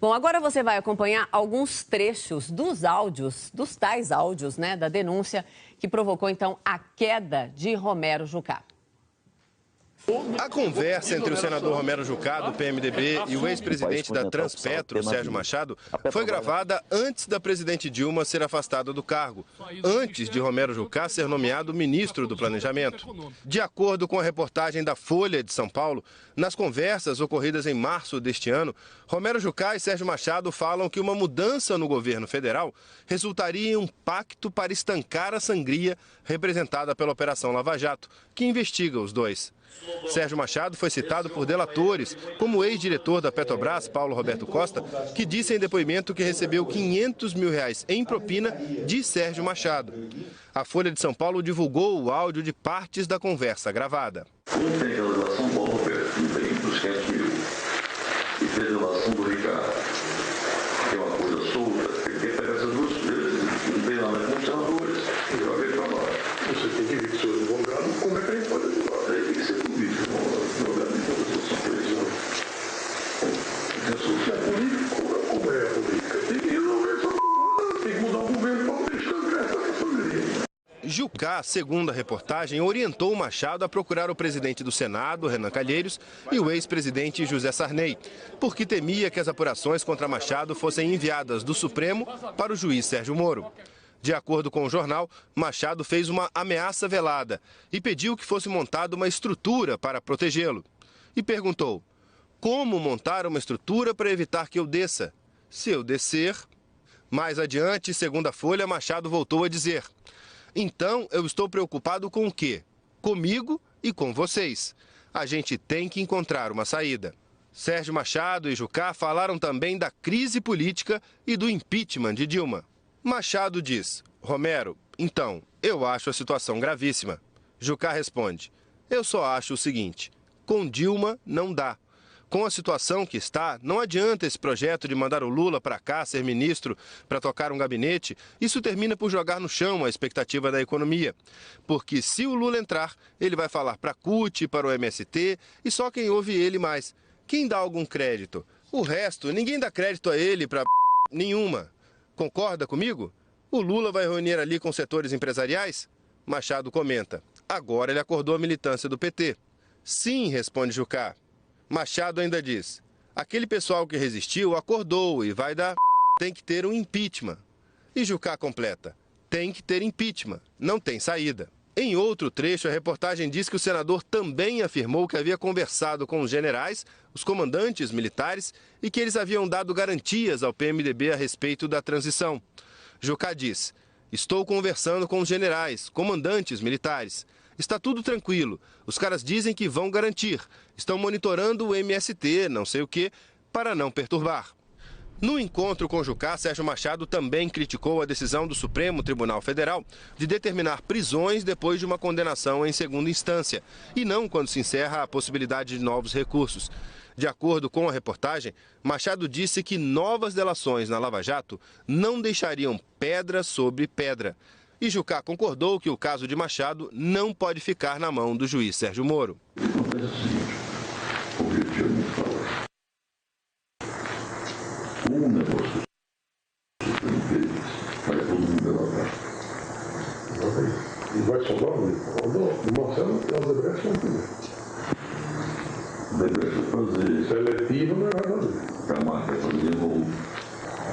Bom, agora você vai acompanhar alguns trechos dos tais áudios, né, da denúncia que provocou, então, a queda de Romero Jucá. A conversa entre o senador Romero Jucá, do PMDB, e o ex-presidente da Transpetro, Sérgio Machado, foi gravada antes da presidente Dilma ser afastada do cargo, antes de Romero Jucá ser nomeado ministro do Planejamento. De acordo com a reportagem da Folha de São Paulo, nas conversas ocorridas em março deste ano, Romero Jucá e Sérgio Machado falam que uma mudança no governo federal resultaria em um pacto para estancar a sangria representada pela Operação Lava Jato, que investiga os dois. Sérgio Machado foi citado por delatores, como o ex-diretor da Petrobras, Paulo Roberto Costa, que disse em depoimento que recebeu R$500 mil em propina de Sérgio Machado. A Folha de São Paulo divulgou o áudio de partes da conversa gravada. Como tem aquela relação do Paulo Roberto, não tem dos 500 mil, e fez a relação do Ricardo, que é uma coisa solta, porque quem pega essas duas coisas não tem nada com os senadores, e joga ele para lá. Você tem que ver que o senhor advogado, como é que ele pode ajudar? Aí tem que ser político, advogado de todas as situações. Se é político, como é a política? Tem que resolver essa coisa, tem que mudar o governo para não estancar essa família. Jucá, segundo a reportagem, orientou Machado a procurar o presidente do Senado, Renan Calheiros, e o ex-presidente José Sarney, porque temia que as apurações contra Machado fossem enviadas do Supremo para o juiz Sérgio Moro. De acordo com o jornal, Machado fez uma ameaça velada e pediu que fosse montada uma estrutura para protegê-lo. E perguntou: como montar uma estrutura para evitar que eu desça? Se eu descer... Mais adiante, segundo a Folha, Machado voltou a dizer: então eu estou preocupado com o quê? Comigo e com vocês. A gente tem que encontrar uma saída. Sérgio Machado e Jucá falaram também da crise política e do impeachment de Dilma. Machado diz: Romero, então, eu acho a situação gravíssima. Jucá responde: eu só acho o seguinte, com Dilma não dá. Com a situação que está, não adianta esse projeto de mandar o Lula para cá ser ministro para tocar um gabinete. Isso termina por jogar no chão a expectativa da economia. Porque se o Lula entrar, ele vai falar para a CUT, para o MST e só quem ouve ele mais. Quem dá algum crédito? O resto, ninguém dá crédito a ele para nenhuma. Concorda comigo? O Lula vai reunir ali com setores empresariais? Machado comenta: agora ele acordou a militância do PT. Sim, responde Jucá. Machado ainda diz: aquele pessoal que resistiu acordou e vai dar... tem que ter um impeachment. E Jucá completa: tem que ter impeachment, não tem saída. Em outro trecho, a reportagem diz que o senador também afirmou que havia conversado com os generais, os comandantes militares, e que eles haviam dado garantias ao PMDB a respeito da transição. Jucá diz: estou conversando com os generais, comandantes militares. Está tudo tranquilo. Os caras dizem que vão garantir. Estão monitorando o MST, não sei o quê, para não perturbar. No encontro com Jucá, Sérgio Machado também criticou a decisão do Supremo Tribunal Federal de determinar prisões depois de uma condenação em segunda instância, e não quando se encerra a possibilidade de novos recursos. De acordo com a reportagem, Machado disse que novas delações na Lava Jato não deixariam pedra sobre pedra. E Jucá concordou que o caso de Machado não pode ficar na mão do juiz Sérgio Moro. Um negócio vai todo mundo delatar. E vai sobrar o Marcelo e a Odebrecht vão fazer. Odebrecht vai fazer. Seletivo não vai fazer. Camargo vai fazer de novo.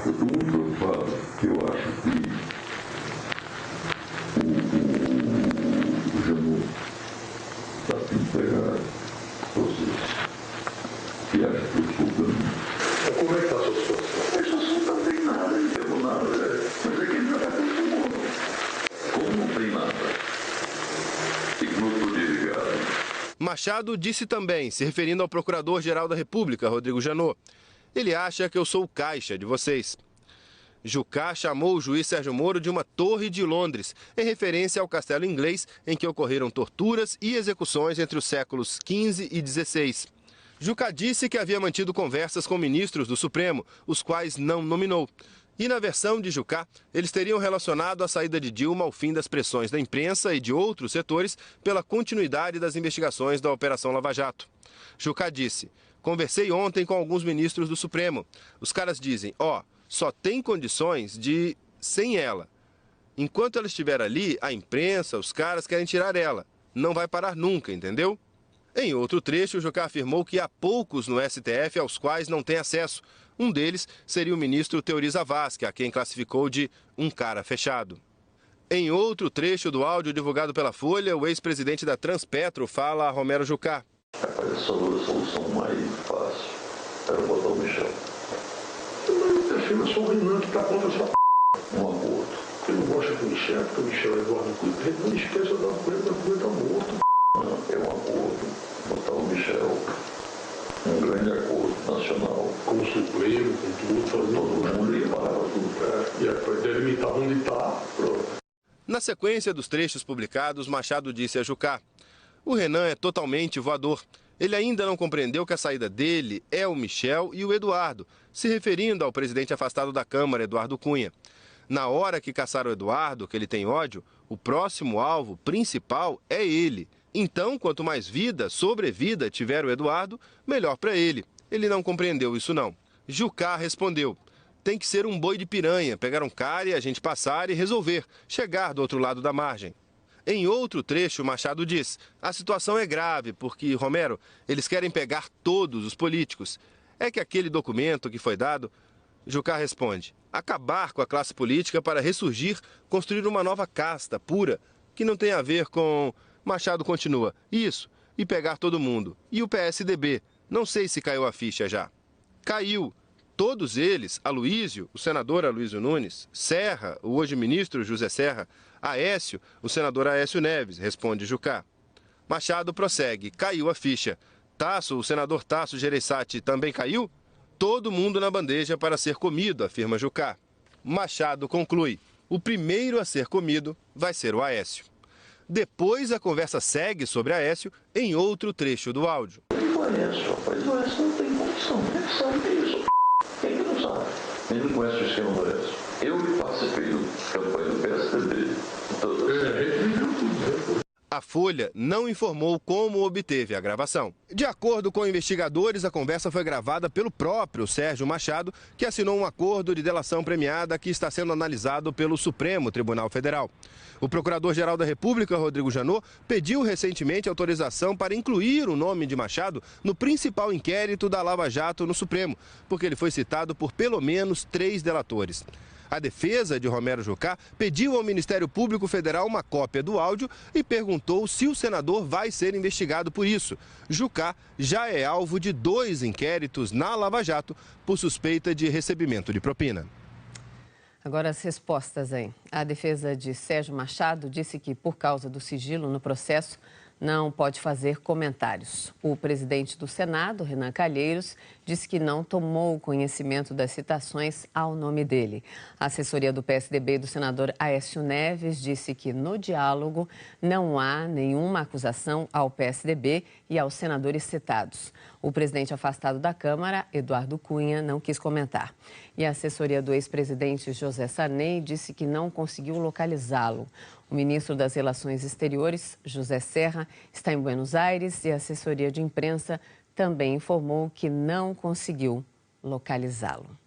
Eu estou muito preocupado, que eu acho que o Janot está tendo que pegar vocês que acham que eu estou dando. Como é que está a sua situação? A situação não tem nada, não tem nada. Mas é que ele já está consumando. Como não tem nada? Tem que não poder ligar. Machado disse também, se referindo ao Procurador-Geral da República, Rodrigo Janot: ele acha que eu sou o caixa de vocês. Jucá chamou o juiz Sérgio Moro de uma torre de Londres, em referência ao castelo inglês em que ocorreram torturas e execuções entre os séculos XV e XVI. Jucá disse que havia mantido conversas com ministros do Supremo, os quais não nominou. E na versão de Jucá, eles teriam relacionado a saída de Dilma ao fim das pressões da imprensa e de outros setores pela continuidade das investigações da Operação Lava Jato. Jucá disse: Conversei ontem com alguns ministros do Supremo. Os caras dizem, só tem condições de sem ela. Enquanto ela estiver ali, a imprensa, os caras querem tirar ela. Não vai parar nunca, entendeu? Em outro trecho, o Jucá afirmou que há poucos no STF aos quais não tem acesso. Um deles seria o ministro Teori Zavascki, a quem classificou de um cara fechado. Em outro trecho do áudio divulgado pela Folha, o ex-presidente da Transpetro fala a Romero Jucá. Rapaz, a solução mais fácil era botar o Michel. Eu prefiro só o Renan que está contra essa um acordo. Eu não gosto do Michel, porque o Michel é Eduardo Cunha. Não esqueça da Cunha está morto. Não, é um acordo. Botar o Michel. Um grande acordo nacional. Com o Supremo, com tudo, fazer todo mundo e parar tudo. E a delimitar onde está, pronto. Na sequência dos trechos publicados, Machado disse a Jucá: o Renan é totalmente voador. Ele ainda não compreendeu que a saída dele é o Michel e o Eduardo, se referindo ao presidente afastado da Câmara, Eduardo Cunha. Na hora que caçar o Eduardo, que ele tem ódio, o próximo alvo principal é ele. Então, quanto mais vida, sobrevida tiver o Eduardo, melhor para ele. Ele não compreendeu isso não. Jucá respondeu: tem que ser um boi de piranha, pegar um cara e a gente passar e resolver, chegar do outro lado da margem. Em outro trecho, Machado diz: a situação é grave porque, Romero, eles querem pegar todos os políticos. É que aquele documento que foi dado... Jucá responde: acabar com a classe política para ressurgir, construir uma nova casta pura, que não tem a ver com... Machado continua: isso, e pegar todo mundo. E o PSDB? Não sei se caiu a ficha já. Caiu. Todos eles, Aloysio, o senador Aloysio Nunes, Serra, o hoje ministro José Serra, Aécio, o senador Aécio Neves, responde Jucá. Machado prossegue: caiu a ficha. Tasso, o senador Tasso Gereissati, também caiu? Todo mundo na bandeja para ser comido, afirma Jucá. Machado conclui: o primeiro a ser comido vai ser o Aécio. Depois a conversa segue sobre Aécio em outro trecho do áudio. O Aécio, rapaz, o Aécio não tem condição. Ele sabe disso. Quem não sabe? Ele não conhece o esquema do Aécio. Eu que participei da campanha do PSDB. A Folha não informou como obteve a gravação. De acordo com investigadores, a conversa foi gravada pelo próprio Sérgio Machado, que assinou um acordo de delação premiada que está sendo analisado pelo Supremo Tribunal Federal. O Procurador-Geral da República, Rodrigo Janot, pediu recentemente autorização para incluir o nome de Machado no principal inquérito da Lava Jato no Supremo, porque ele foi citado por pelo menos 3 delatores. A defesa de Romero Jucá pediu ao Ministério Público Federal uma cópia do áudio e perguntou se o senador vai ser investigado por isso. Jucá já é alvo de 2 inquéritos na Lava Jato por suspeita de recebimento de propina. Agora as respostas aí. A defesa de Sérgio Machado disse que, por causa do sigilo no processo, não pode fazer comentários. O presidente do Senado, Renan Calheiros, disse que não tomou conhecimento das citações ao nome dele. A assessoria do PSDB e do senador Aécio Neves disse que, no diálogo, não há nenhuma acusação ao PSDB e aos senadores citados. O presidente afastado da Câmara, Eduardo Cunha, não quis comentar. E a assessoria do ex-presidente José Sarney disse que não conseguiu localizá-lo. O ministro das Relações Exteriores, José Serra, está em Buenos Aires e a assessoria de imprensa também informou que não conseguiu localizá-lo.